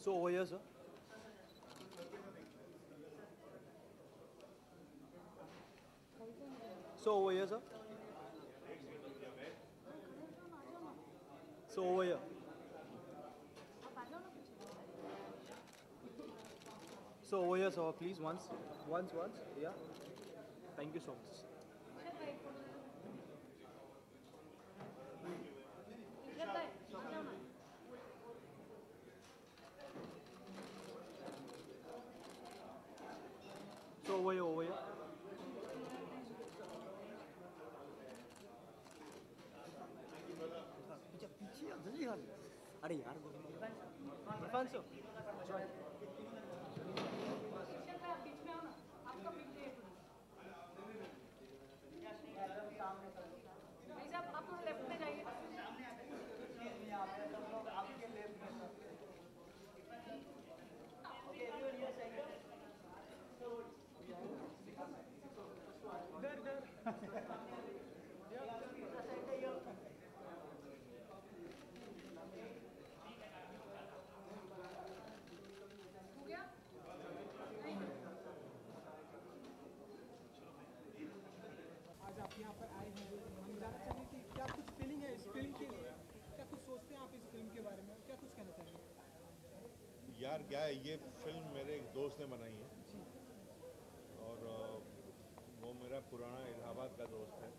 So over here, sir. So over here, sir. So over here. So over here, sir. Please, once. Yeah. Thank you so much. So over here, over here. अरे यार Irfan sir आप left में जाइए। आज आप यहाँ पर आए हैं, हम जानना चाहेंगे कि क्या कुछ फीलिंग है इस फिल्म के लिए, क्या कुछ सोचते हैं आप इस फिल्म के बारे में, क्या कुछ कहना चाहेंगे? यार क्या है, ये फिल्म मेरे एक दोस्त ने बनाई है और वो मेरा पुराना इलाहाबाद का दोस्त है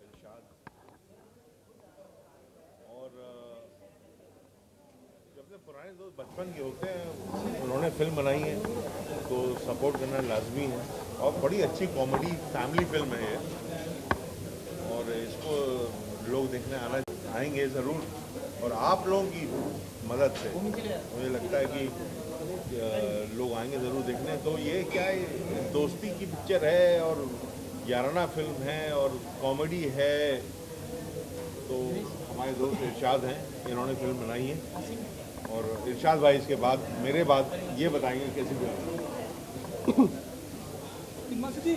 इरशाद। और जब से पुराने दोस्त बचपन के होते हैं, उन्होंने फिल्म बनाई है तो सपोर्ट करना लाजमी है। और बड़ी अच्छी कॉमेडी फैमिली फिल्म है ये, और इसको लोग देखने आएंगे ज़रूर। और आप लोगों की मदद से मुझे लगता है कि लोग आएंगे ज़रूर देखने। तो ये क्या है, दोस्ती की पिक्चर है और याराना फिल्म है और कॉमेडी है। तो हमारे दोस्त इरशाद हैं, इन्होंने फिल्म बनाई है और इरशाद भाई इसके बाद मेरे बाद ये बताएंगे कैसी फिल्म। मासूद जी,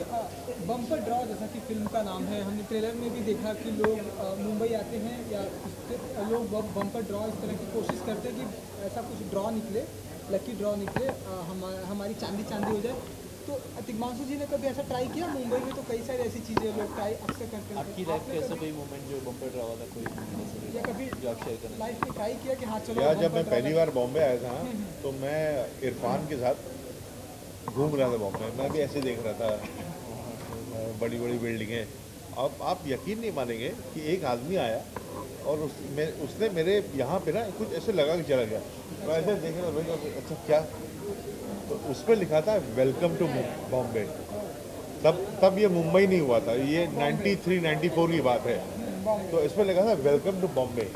बम्पर ड्रॉ जैसा कि फिल्म का नाम है, हमने ट्रेलर में भी देखा कि लोग मुंबई आते हैं या लोग बम्पर ड्रॉ इस तरह की कोशिश करते हैं कि ऐसा कुछ ड्रॉ निकले, लकी ड्रॉ निकले, हमारी चांदी चांदी हो जाए। तो तिग्मांशु जी ने कभी ऐसा ट्राई किया? मुंबई में तो कई सारी ऐसी चीज़ें लोग ट्राई अक्सर करते हैं। आपकी लाइफ में ऐसा कोई मोमेंट जो बम्पर ड्रॉ वाला कोई या कभी जो आप शेयर करना लाइफ में ट्राई किया कि हाँ चलो? यार जब मैं पहली बार बॉम्बे आया था ना, तो मैं इरफान के साथ घूम रहा था बॉम्बे। मैं भी ऐसे देख रहा था बड़ी बड़ी बिल्डिंगें। अब आप यकीन नहीं मानेंगे कि एक आदमी आया और उसने मेरे यहाँ पे ना कुछ ऐसे लगा के चला गया। मैं ऐसे देख रहा भाई, अच्छा क्या? तो उस पर लिखा था वेलकम टू बॉम्बे। तब ये मुंबई नहीं हुआ था, ये 93 94 की बात है। तो इस पर लिखा था वेलकम टू बॉम्बे।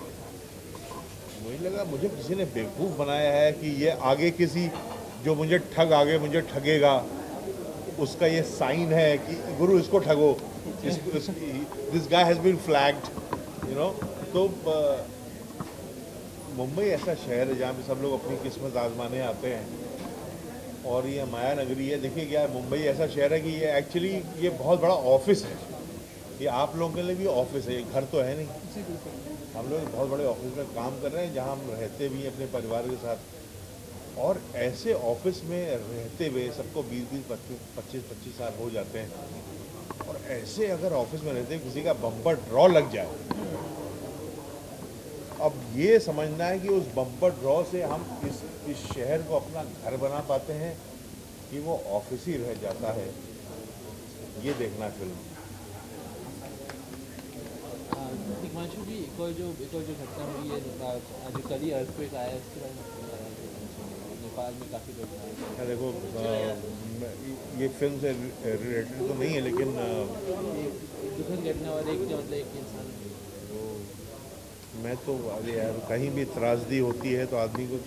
मुझे लगा मुझे किसी ने बेवकूफ़ बनाया है कि ये आगे किसी जो मुझे आगे मुझे ठगेगा उसका ये साइन है कि गुरु इसको ठगो, this guy has been flagged, you know. तो मुंबई ऐसा शहर है जहाँ पे सब लोग अपनी किस्मत आजमाने आते हैं और ये माया नगरी है। देखिए क्या है, मुंबई ऐसा शहर है कि ये एक्चुअली ये बहुत बड़ा ऑफिस है। ये आप लोगों के लिए भी ऑफिस है, ये घर तो है नहीं। हम लोग बहुत बड़े ऑफिस में काम कर रहे हैं जहाँ हम रहते भी हैं अपने परिवार के साथ। और ऐसे ऑफिस में रहते हुए सबको 20-25 साल हो जाते हैं और ऐसे अगर ऑफिस में रहते किसी का बम्पर ड्रॉ लग जाए, अब ये समझना है कि उस बम्पर ड्रॉ से हम इस शहर को अपना घर बना पाते हैं कि वो ऑफिस ही रह जाता है, ये देखना फिल्म। हिमांशु जी, एक और जो घटना हुई है, जो कल ही अर्थक्वेक आया है, इसके बारे में नेपाल में काफ़ी लोग आए। देखो, ये फिल्म से रिलेटेड तो नहीं है, लेकिन दुखद घटना और एक जो मतलब एक इंसान, मैं तो अरे यार कहीं भी त्रासदी होती है तो आदमी को,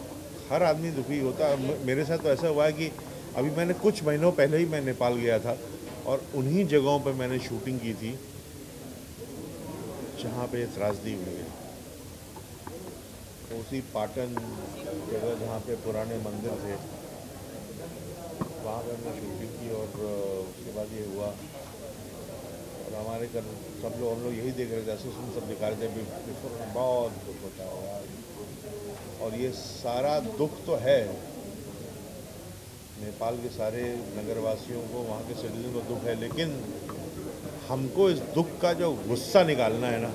हर आदमी दुखी होता है। मेरे साथ तो ऐसा हुआ है कि अभी मैंने कुछ महीनों पहले ही मैं नेपाल गया था और उन्हीं जगहों पर मैंने शूटिंग की थी जहाँ पे त्रासदी हुई है। तो उसी पाटन जगह जहाँ पे पुराने मंदिर थे, वहाँ पर हमने शूटिंग की और उसके बाद ये हुआ। और हमारे घर सब लोग हम लोग यही देख रहे थे, असिस्टेंट सब दिखा रहे थे, बहुत दुख होता है यार। और ये सारा दुख तो है, नेपाल के सारे नगरवासियों को, वहाँ के सिटीजन को दुख है, लेकिन हमको इस दुख का जो गुस्सा निकालना है ना,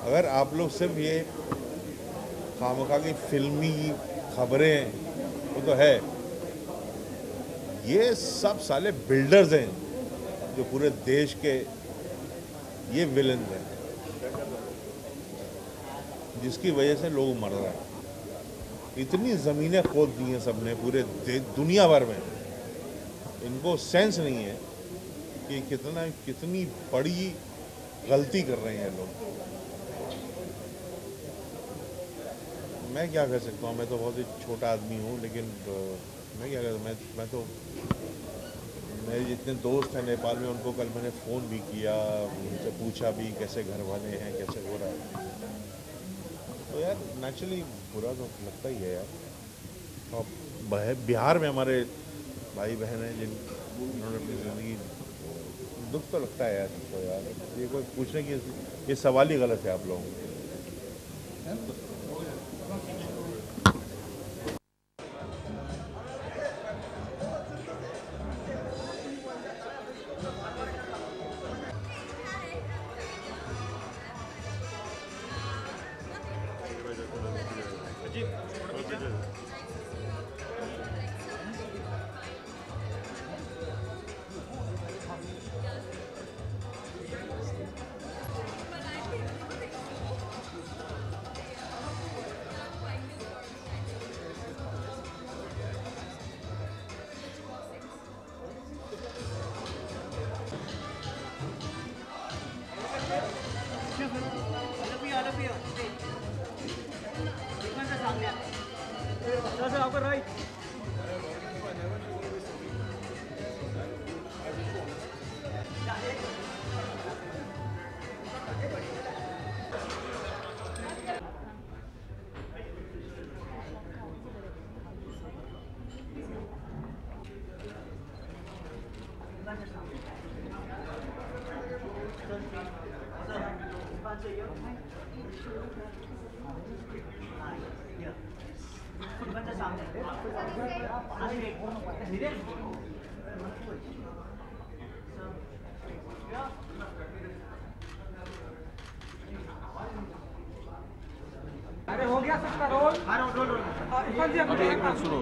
अगर आप लोग सिर्फ ये खामखा की फिल्मी खबरें, वो तो है, ये सब साले बिल्डर्स हैं जो पूरे देश के ये विलन हैं, जिसकी वजह से लोग मर रहे हैं। इतनी ज़मीनें खोद दी हैं सबने पूरे दुनिया भर में, इनको सेंस नहीं है कि कितनी बड़ी गलती कर रहे हैं लोग। मैं क्या कह सकता हूँ, मैं तो बहुत ही छोटा आदमी हूँ, लेकिन मैं क्या कहता हूँ, मैं तो मेरे जितने दोस्त हैं नेपाल में, उनको कल मैंने फ़ोन भी किया, उनसे पूछा भी कैसे घर वाले हैं, कैसे हो रहा है। तो यार नेचुरली बुरा तो लगता ही है यार। और बिहार में हमारे भाई बहन हैं जिन्होंने अपनी ज़िंदगी, दुख तो लगता है यार तो यार, ये कोई पूछने की ये सवाल ही गलत है आप लोगों को। सर आपका राइट। अरे हो गया सबका रोल। इरफान जी अभी एक मिनट सुनो,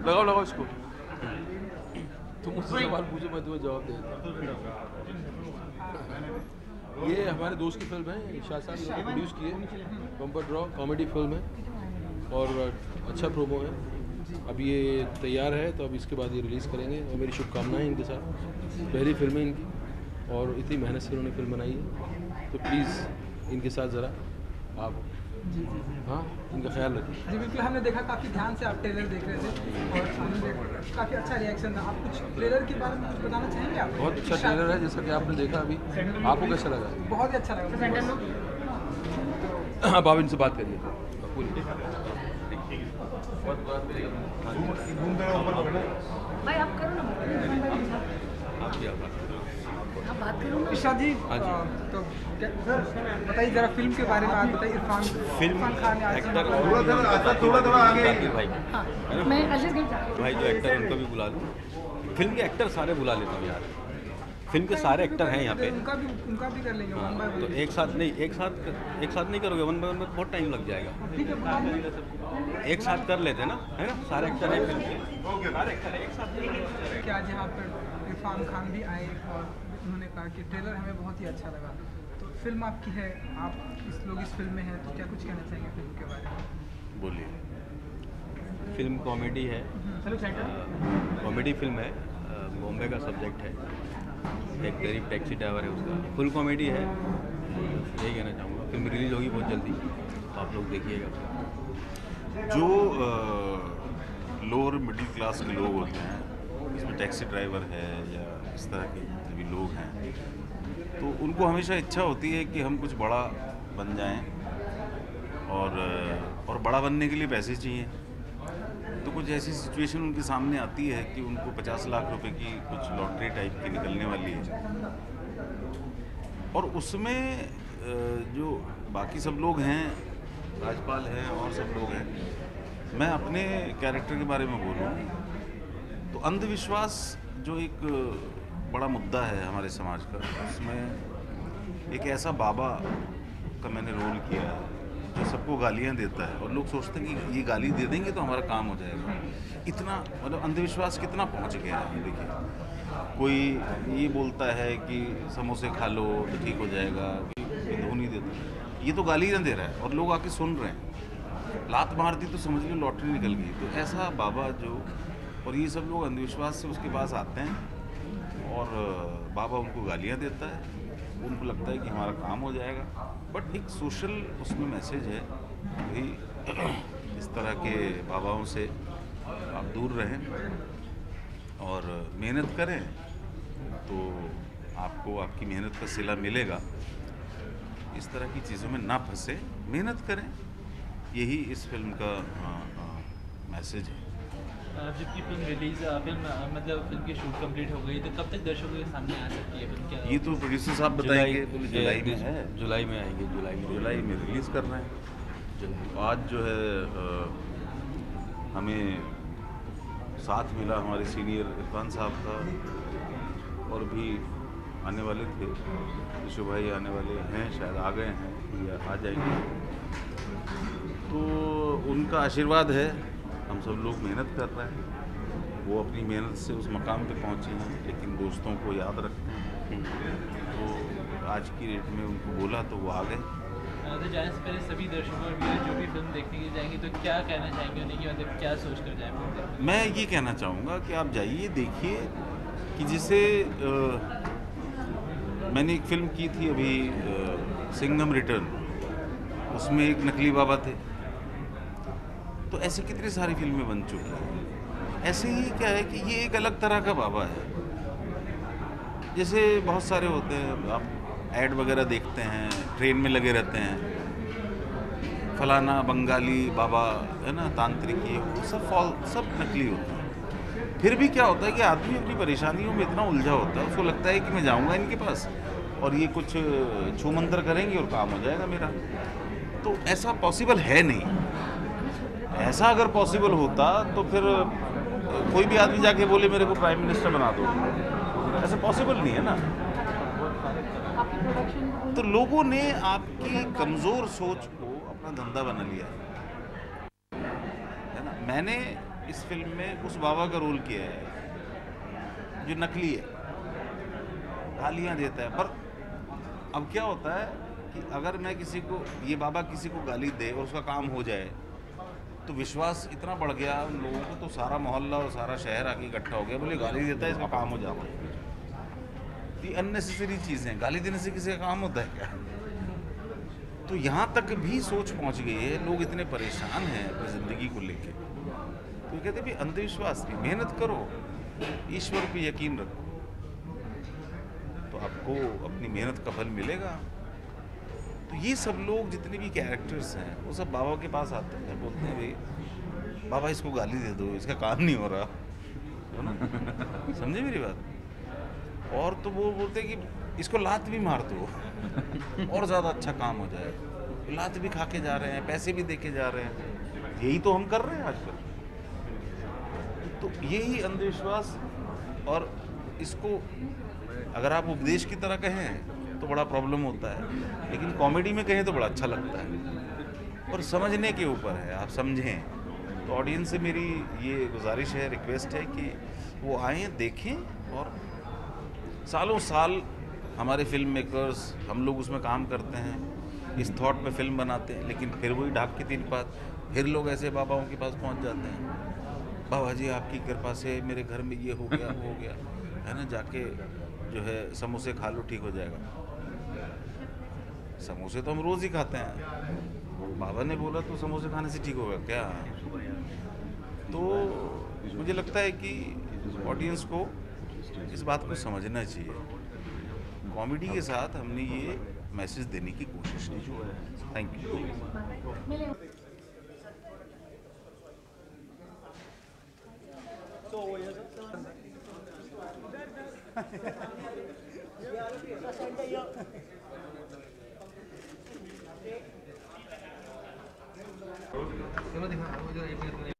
लगाओ इसको। तुम मुझसे सवाल पूछो, मैं तुम्हें जवाब देता। ये हमारे दोस्त की फिल्म है, शाह साहब ने प्रोड्यूस की है, बम्पर ड्रॉ कॉमेडी फिल्म है और अच्छा प्रोमो है। अभी ये तैयार है, तो अब इसके बाद ये रिलीज़ करेंगे और मेरी शुभकामनाएं इनके साथ। पहली फिल्म है इनकी और इतनी मेहनत से उन्होंने फिल्म बनाई है, तो प्लीज़ इनके साथ ज़रा आप हाँ इनका ख्याल रखिए। जी बिल्कुल, हमने देखा काफ़ी ध्यान से आप ट्रेलर देख रहे थे और हमने काफ़ी अच्छा रिएक्शन था। आप कुछ ट्रेलर के बारे में कुछ बताना चाहेंगे आप? बहुत अच्छा ट्रेलर है, जैसा कि आपने देखा अभी। आपको कैसा लगा? बहुत ही अच्छा लगा। अब आप इनसे बात करिए पूरी। भाई आप करो ना, आप बात करो ना। इरशाद जी, तो बताइए जरा फिल्म के बारे में। आप बताइए, इरफान खान थोड़ा आगे भाई। हाँ, मैं अजय भाई जो एक्टर है उनको भी बुला लूँ। फिल्म के एक्टर सारे बुला लेता हूँ यार, फिल्म के सारे एक्टर हैं यहाँ पे। उनका भी कर लेंगे वन बाय वन। तो एक साथ नहीं करोगे, वन बाय वन में बहुत टाइम लग जाएगा। ठीक है, एक साथ कर लेते हैं ना, है ना? सारे एक्टर हैं फिल्म के, सारे एक्टर हैं एक साथ। कि आज यहाँ पर इरफान खान भी आए और उन्होंने कहा कि ट्रेलर हमें बहुत ही अच्छा लगा। तो फिल्म आपकी है, आप लोग इस फिल्म में हैं, तो क्या कुछ कहना चाहेंगे फिल्म के बारे में? बोलिए। फिल्म कॉमेडी है, कॉमेडी फिल्म है, बॉम्बे का सब्जेक्ट है, एक गरीब टैक्सी ड्राइवर है उसका, फुल कॉमेडी है। यही कहना चाहूँगा। फिल्म रिलीज होगी बहुत जल्दी, तो आप लोग देखिएगा। जो लोअर मिडिल क्लास के लोग होते हैं, इसमें टैक्सी ड्राइवर है या इस तरह के जितने भी लोग हैं, तो उनको हमेशा इच्छा होती है कि हम कुछ बड़ा बन जाएं और बड़ा बनने के लिए पैसे चाहिए। तो कुछ ऐसी सिचुएशन उनके सामने आती है कि उनको 50 लाख रुपए की कुछ लॉटरी टाइप की निकलने वाली है, और उसमें जो बाकी सब लोग हैं, राजपाल हैं और सब लोग हैं, मैं अपने कैरेक्टर के बारे में बोलूं तो अंधविश्वास जो एक बड़ा मुद्दा है हमारे समाज का, उसमें एक ऐसा बाबा का मैंने रोल किया है जो सबको गालियां देता है, और लोग सोचते हैं कि ये गाली दे देंगे तो हमारा काम हो जाएगा। इतना मतलब अंधविश्वास कितना पहुंच गया है। देखिए, कोई ये बोलता है कि समोसे खा लो तो ठीक हो जाएगा, कोई धोनी देता, ये तो गालियां दे रहा है और लोग आके सुन रहे हैं। लात मार दी तो समझ लो लॉटरी निकल गई। तो ऐसा बाबा जो, और ये सब लोग अंधविश्वास से उसके पास आते हैं और बाबा उनको गालियाँ देता है, उनको लगता है कि हमारा काम हो जाएगा। बट एक सोशल उसमें मैसेज है कि इस तरह के बाबाओं से आप दूर रहें और मेहनत करें तो आपको आपकी मेहनत का सिला मिलेगा। इस तरह की चीज़ों में ना फंसे, मेहनत करें, यही इस फिल्म का मैसेज है। जबकि फिल्म की शूट कंप्लीट हो गई तो कब तक दर्शकों के सामने आ सकती है फिल्म? क्या ये तो प्रोड्यूसर साहब बताएंगे। जुलाई में है, जुलाई में आएगी, जुलाई में रिलीज़ कर रहे हैं। आज जो है हमें साथ मिला हमारे सीनियर इरफान साहब का, और भी आने वाले थे, ऋषु भाई आने वाले हैं, शायद आ गए हैं या आ जाएंगे। तो उनका आशीर्वाद है, हम सब लोग मेहनत कर रहे हैं। वो अपनी मेहनत से उस मकाम पे पहुँचे हैं, लेकिन दोस्तों को याद रखते हैं। तो आज की डेट में उनको बोला तो वो आ गए। तो जाने से पहले सभी दर्शकों और जो भी फिल्म देखने के लिए जाएंगे तो क्या कहना चाहेंगे उन्हें, कि मतलब क्या सोच कर जाएँ? मैं ये कहना चाहूँगा कि आप जाइए, देखिए कि जैसे मैंने एक फिल्म की थी अभी, सिंघम रिटर्न, उसमें एक नकली बाबा थे। तो ऐसे कितनी सारी फिल्में बन चुकी हैं। ऐसे ही क्या है कि ये एक अलग तरह का बाबा है। जैसे बहुत सारे होते हैं, आप ऐड वगैरह देखते हैं, ट्रेन में लगे रहते हैं, फलाना बंगाली बाबा है ना, तांत्रिक, ये सब नकली होता है। फिर भी क्या होता है कि आदमी अपनी परेशानियों में इतना उलझा होता है, उसको लगता है कि मैं जाऊंगा इनके पास और ये कुछ छू मंतर करेंगे और काम हो जाएगा मेरा। तो ऐसा पॉसिबल है नहीं। ऐसा अगर पॉसिबल होता तो फिर कोई भी आदमी जाके बोले मेरे को प्राइम मिनिस्टर बना दो, ऐसा पॉसिबल नहीं है ना। तो लोगों ने आपकी कमज़ोर सोच को अपना धंधा बना लिया है ना। मैंने इस फिल्म में उस बाबा का रोल किया है जो नकली है, गालियाँ देता है। पर अब क्या होता है कि अगर मैं किसी को, ये बाबा किसी को गाली दे और उसका काम हो जाए तो विश्वास इतना बढ़ गया उन लोगों को, तो सारा मोहल्ला और सारा शहर आके इकट्ठा हो गया, बोले गाली देता है इसका काम हो जाता है। ये अननेसेसरी चीज़ें, गाली देने से किसी का काम होता है क्या? तो यहाँ तक भी सोच पहुँच गई है, लोग इतने परेशान हैं अपनी ज़िंदगी को लेके। तो कहते भी अंधविश्वास नहीं, मेहनत करो, ईश्वर पे यकीन रखो, तो आपको अपनी मेहनत का फल मिलेगा। तो ये सब लोग जितने भी कैरेक्टर्स हैं वो सब बाबा के पास आते हैं, बोलते हैं भाई बाबा इसको गाली दे दो, इसका काम नहीं हो रहा, है ना? समझे मेरी बात? और तो वो बोलते हैं कि इसको लात भी मार दो और ज़्यादा अच्छा काम हो जाए। लात भी खा के जा रहे हैं, पैसे भी दे के जा रहे हैं, यही तो हम कर रहे हैं आजकल। तो यही अंधविश्वास, और इसको अगर आप उपदेश की तरह कहें तो बड़ा प्रॉब्लम होता है, लेकिन कॉमेडी में कहें तो बड़ा अच्छा लगता है। और समझने के ऊपर है, आप समझें। तो ऑडियंस से मेरी ये गुजारिश है, रिक्वेस्ट है कि वो आएँ, देखें। और सालों साल हमारे फिल्म मेकर्स, हम लोग उसमें काम करते हैं, इस थॉट पे फिल्म बनाते हैं, लेकिन फिर वही ढाक की तीन बात, फिर लोग ऐसे बाबाओं के पास पहुंच जाते हैं, बाबा जी आपकी कृपा से मेरे घर में ये हो गया, वो हो गया, है ना, जाके जो है समोसे खा लो ठीक हो जाएगा। समोसे तो हम रोज़ ही खाते हैं, बाबा ने बोला तो समोसे खाने से ठीक होगा क्या? तो मुझे लगता है कि ऑडियंस को इस बात को समझना चाहिए। कॉमेडी के साथ हमने ये मैसेज देने की कोशिश की। Thank you. चलो दिखा